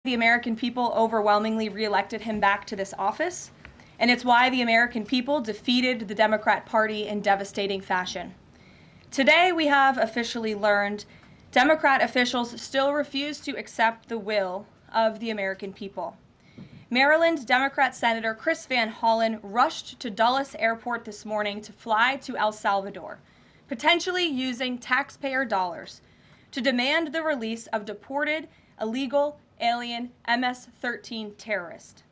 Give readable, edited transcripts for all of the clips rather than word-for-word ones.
The American people overwhelmingly reelected him back to this office, and it's why the American people defeated the Democrat Party in devastating fashion. Today, we have officially learned Democrat officials still refuse to accept the will of the American people. Maryland Democrat Senator Chris Van Hollen rushed to Dulles Airport this morning to fly to El Salvador, potentially using taxpayer dollars, to demand the release of deported, illegal, alien MS-13 terrorist.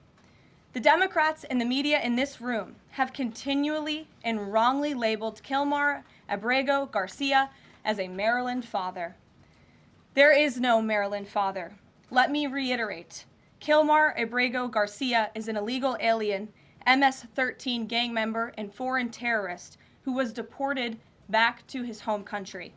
The Democrats and the media in this room have continually and wrongly labeled Kilmar Abrego Garcia as a Maryland father. There is no Maryland father. Let me reiterate. Kilmar Abrego Garcia is an illegal alien, MS-13 gang member and foreign terrorist who was deported back to his home country.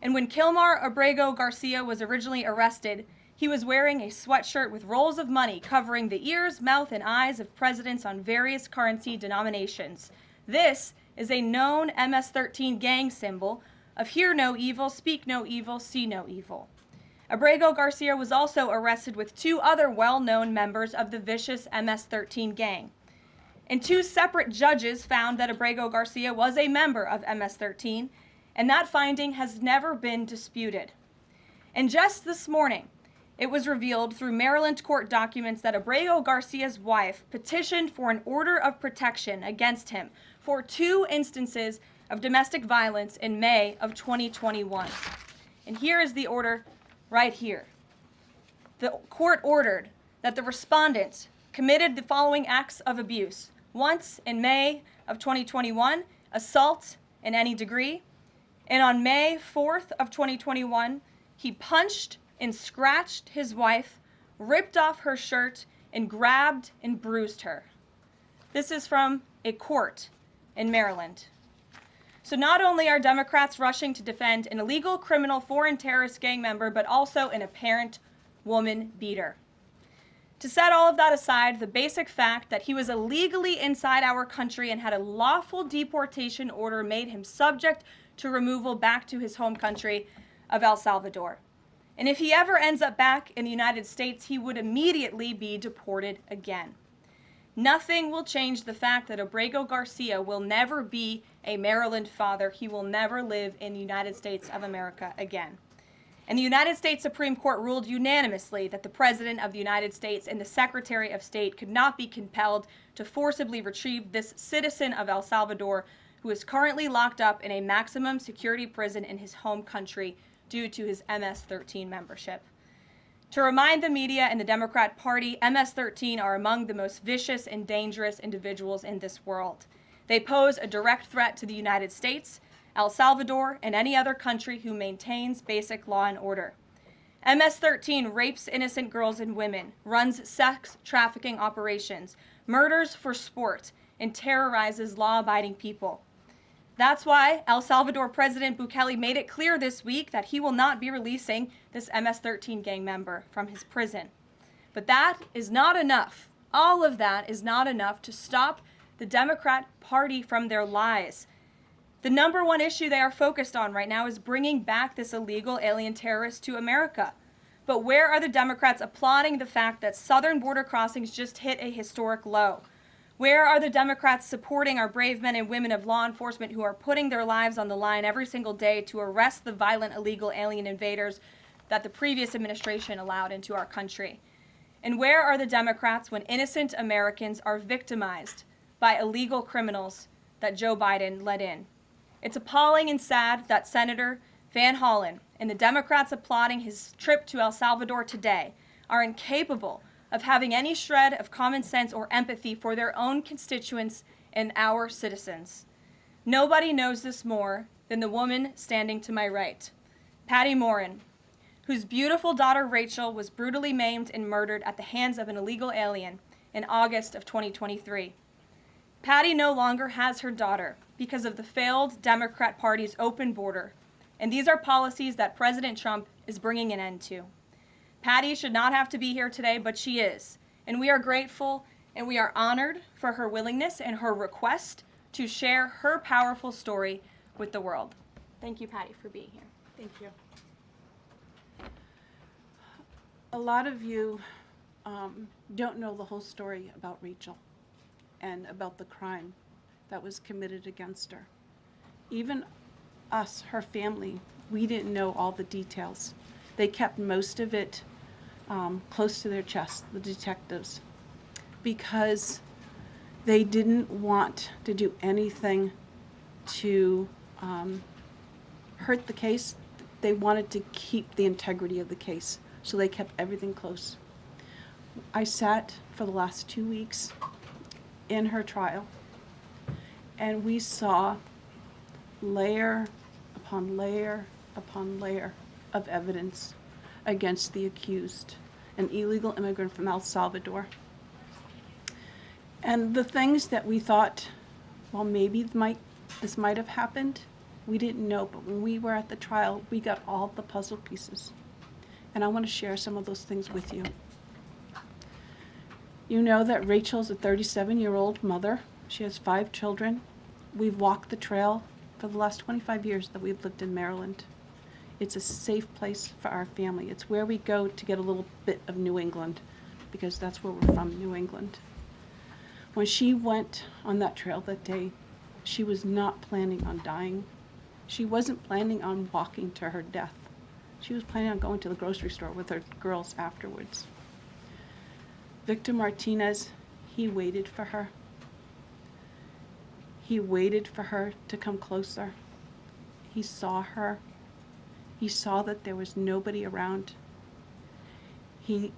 And when Kilmar Abrego Garcia was originally arrested, he was wearing a sweatshirt with rolls of money covering the ears, mouth, and eyes of presidents on various currency denominations. This is a known MS-13 gang symbol of hear no evil, speak no evil, see no evil. Abrego Garcia was also arrested with two other well-known members of the vicious MS-13 gang. And two separate judges found that Abrego Garcia was a member of MS-13, and that finding has never been disputed. And just this morning, it was revealed through Maryland court documents that Abrego Garcia's wife petitioned for an order of protection against him for 2 instances of domestic violence in May of 2021. And here is the order right here. The court ordered that the respondent committed the following acts of abuse. Once in May of 2021, assault in any degree. And on May 4th of 2021, he punched and scratched his wife, ripped off her shirt, and grabbed and bruised her. This is from a court in Maryland. So not only are Democrats rushing to defend an illegal criminal foreign terrorist gang member, but also an apparent woman beater. To set all of that aside, the basic fact that he was illegally inside our country and had a lawful deportation order made him subject to removal back to his home country of El Salvador. And if he ever ends up back in the United States, he would immediately be deported again. Nothing will change the fact that Abrego Garcia will never be a Maryland father. He will never live in the United States of America again. And the United States Supreme Court ruled unanimously that the President of the United States and the Secretary of State could not be compelled to forcibly retrieve this citizen of El Salvador who is currently locked up in a maximum security prison in his home country due to his MS-13 membership. To remind the media and the Democrat Party, MS-13 are among the most vicious and dangerous individuals in this world. They pose a direct threat to the United States, El Salvador, and any other country who maintains basic law and order. MS-13 rapes innocent girls and women, runs sex trafficking operations, murders for sport, and terrorizes law-abiding people. That's why El Salvador President Bukele made it clear this week that he will not be releasing this MS-13 gang member from his prison. But that is not enough. All of that is not enough to stop the Democrat Party from their lies. The number one issue they are focused on right now is bringing back this illegal alien terrorist to America. But where are the Democrats applauding the fact that southern border crossings just hit a historic low? Where are the Democrats supporting our brave men and women of law enforcement who are putting their lives on the line every single day to arrest the violent illegal alien invaders that the previous administration allowed into our country? And where are the Democrats when innocent Americans are victimized by illegal criminals that Joe Biden let in? It's appalling and sad that Senator Van Hollen and the Democrats applauding his trip to El Salvador today are incapable of having any shred of common sense or empathy for their own constituents and our citizens. Nobody knows this more than the woman standing to my right, Patty Morin, whose beautiful daughter Rachel was brutally maimed and murdered at the hands of an illegal alien in August of 2023. Patty no longer has her daughter because of the failed Democrat Party's open border, and these are policies that President Trump is bringing an end to. Patty should not have to be here today, but she is. And we are grateful and we are honored for her willingness and her request to share her powerful story with the world. Thank you, Patty, for being here. Thank you. A lot of you don't know the whole story about Rachel and about the crime that was committed against her. Even us, her family, we didn't know all the details. They kept most of it close to their chest, the detectives, because they didn't want to do anything to hurt the case. They wanted to keep the integrity of the case, so they kept everything close. I sat for the last 2 weeks in her trial, and we saw layer upon layer upon layer of evidence against the accused, an illegal immigrant from El Salvador. And the things that we thought, well, maybe this might have happened, we didn't know. But when we were at the trial, we got all the puzzle pieces. And I want to share some of those things with you. You know that Rachel's a 37-year-old mother. She has 5 children. We've walked the trail for the last 25 years that we've lived in Maryland. It's a safe place for our family. It's where we go to get a little bit of New England, because that's where we're from, New England. When she went on that trail that day, she was not planning on dying. She wasn't planning on walking to her death. She was planning on going to the grocery store with her girls afterwards. Victor Martinez, he waited for her. He waited for her to come closer. He saw her. He saw that there was nobody around. He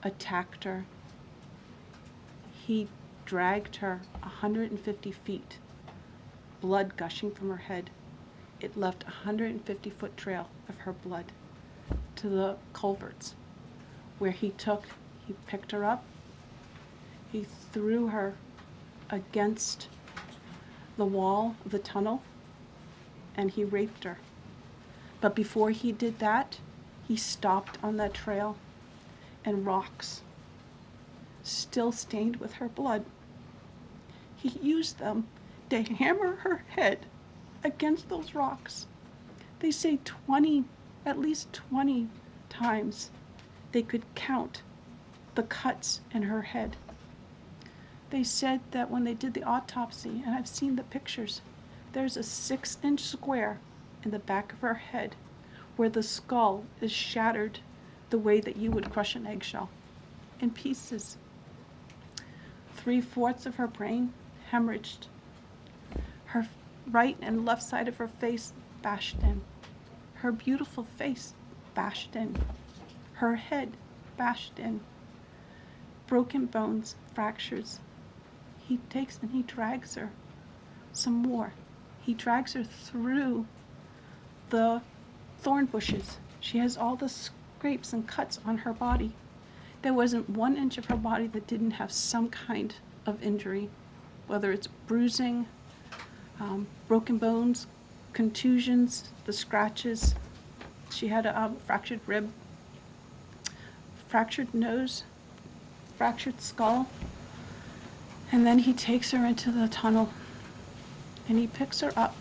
attacked her. He dragged her 150 feet, blood gushing from her head. It left a 150-foot trail of her blood to the culverts, where he picked her up, he threw her against the wall of the tunnel, and he raped her. But before he did that, he stopped on that trail, and rocks, still stained with her blood, he used them to hammer her head against those rocks. They say at least 20 times they could count the cuts in her head. They said that when they did the autopsy, and I've seen the pictures, there's a 6-inch square in the back of her head where the skull is shattered the way that you would crush an eggshell in pieces. 3/4 of her brain hemorrhaged. Her right and left side of her face bashed in. Her beautiful face bashed in. Her head bashed in. Broken bones, fractures. He takes and he drags her some more. He drags her through the thorn bushes. She has all the scrapes and cuts on her body. There wasn't 1 inch of her body that didn't have some kind of injury, whether it's bruising, broken bones, contusions, the scratches. She had a fractured rib, fractured nose, fractured skull. And then he takes her into the tunnel, and he picks her up.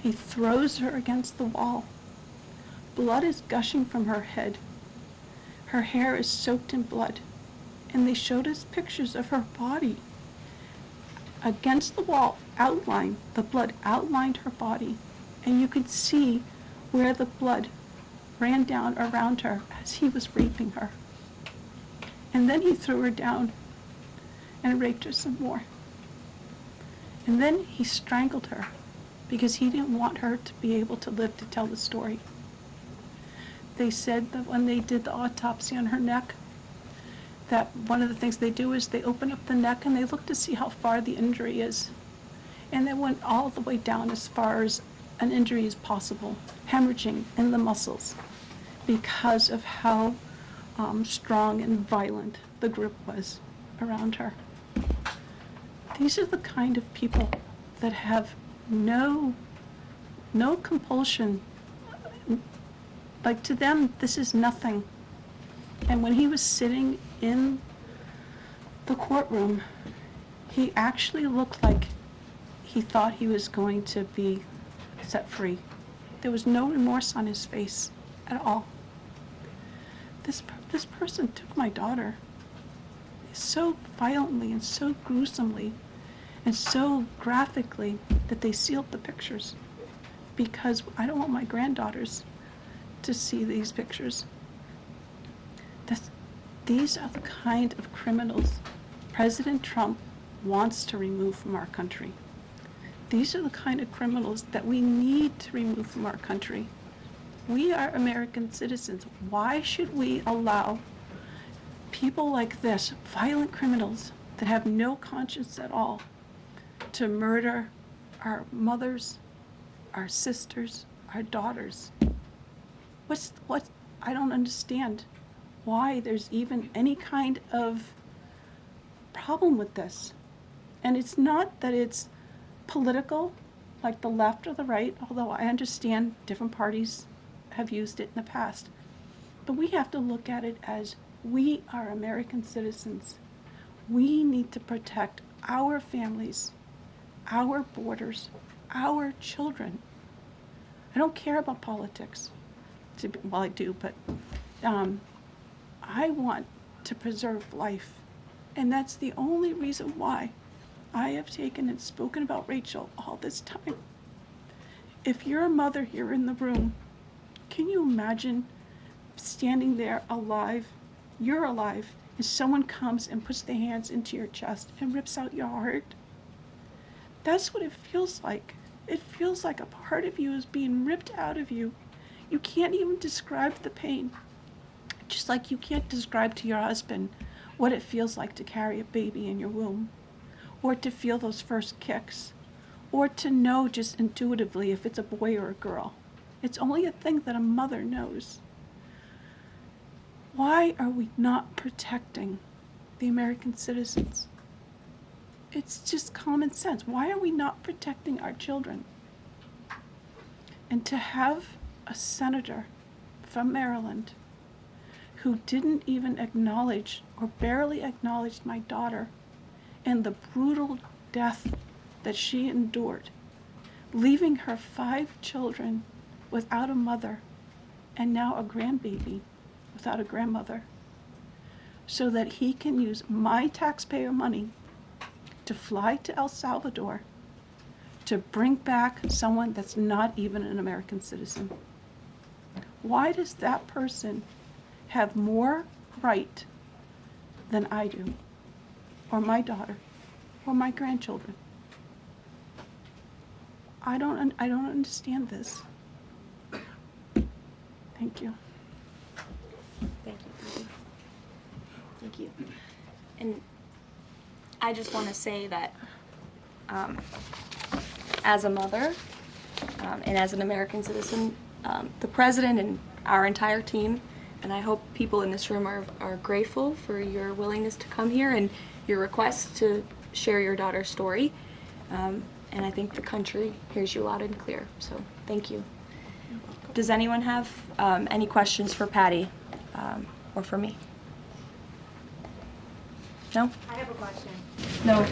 He throws her against the wall. Blood is gushing from her head. Her hair is soaked in blood. And they showed us pictures of her body against the wall, outlined. The blood outlined her body. And you could see where the blood ran down around her as he was raping her. And then he threw her down and raped her some more. And then he strangled her because he didn't want her to be able to live to tell the story. They said that when they did the autopsy on her neck, that one of the things they do is they open up the neck and they look to see how far the injury is. And they went all the way down as far as an injury is possible, hemorrhaging in the muscles, because of how strong and violent the grip was around her. These are the kind of people that have no compulsion. Like, to them, this is nothing. And when he was sitting in the courtroom, he actually looked like he thought he was going to be set free. There was no remorse on his face at all. This This person took my daughter so violently and so gruesomely and so graphically that they sealed the pictures, because I don't want my granddaughters to see these pictures. These are the kind of criminals President Trump wants to remove from our country. These are the kind of criminals that we need to remove from our country. We are American citizens. Why should we allow people like this, violent criminals that have no conscience at all, to murder our mothers, our sisters, our daughters? I don't understand why there's even any kind of problem with this. And it's not that it's political, like the left or the right, although I understand different parties have used it in the past. But we have to look at it as we are American citizens. We need to protect our families, our borders, our children. I don't care about politics. Well, I do, but I want to preserve life. And that's the only reason why I have taken and spoken about Rachel all this time. If you're a mother here in the room, can you imagine standing there alive? You're alive, and someone comes and puts their hands into your chest and rips out your heart? That's what it feels like. It feels like a part of you is being ripped out of you. You can't even describe the pain. Just like you can't describe to your husband what it feels like to carry a baby in your womb, or to feel those first kicks, or to know just intuitively if it's a boy or a girl. It's only a thing that a mother knows. Why are we not protecting the American citizens? It's just common sense. Why are we not protecting our children? And to have a senator from Maryland who didn't even acknowledge or barely acknowledged my daughter and the brutal death that she endured, leaving her 5 children without a mother and now a grandbaby without a grandmother, so that he can use my taxpayer money to fly to El Salvador to bring back someone that's not even an American citizen. Why does that person have more right than I do, or my daughter, or my grandchildren? I don't understand this. Thank you. Thank you. Thank you. And I just want to say that as a mother and as an American citizen, the president and our entire team, and I hope people in this room are grateful for your willingness to come here and your request to share your daughter's story. And I think the country hears you loud and clear. So thank you. Does anyone have any questions for Patty or for me? No? I have a question. No?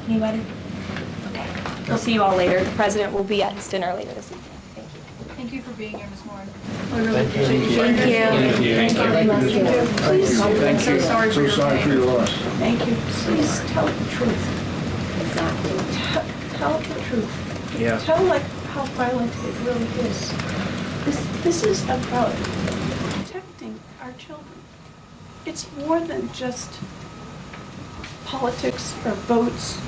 Anybody? Okay. We'll see you all later. The president will be at his dinner later this evening. Thank you. Thank you for being here, Ms. Morin. We really appreciate you. Thank you. Thank you. Please, I'm so sorry for your loss. Thank you. Please tell the truth. Exactly. Tell the truth. Yeah. Tell how violent it really is. This is about protecting our children. It's more than just politics or votes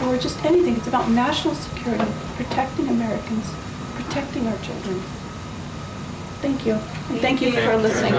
or just anything. It's about national security, protecting Americans, protecting our children. Thank you. And thank you for listening.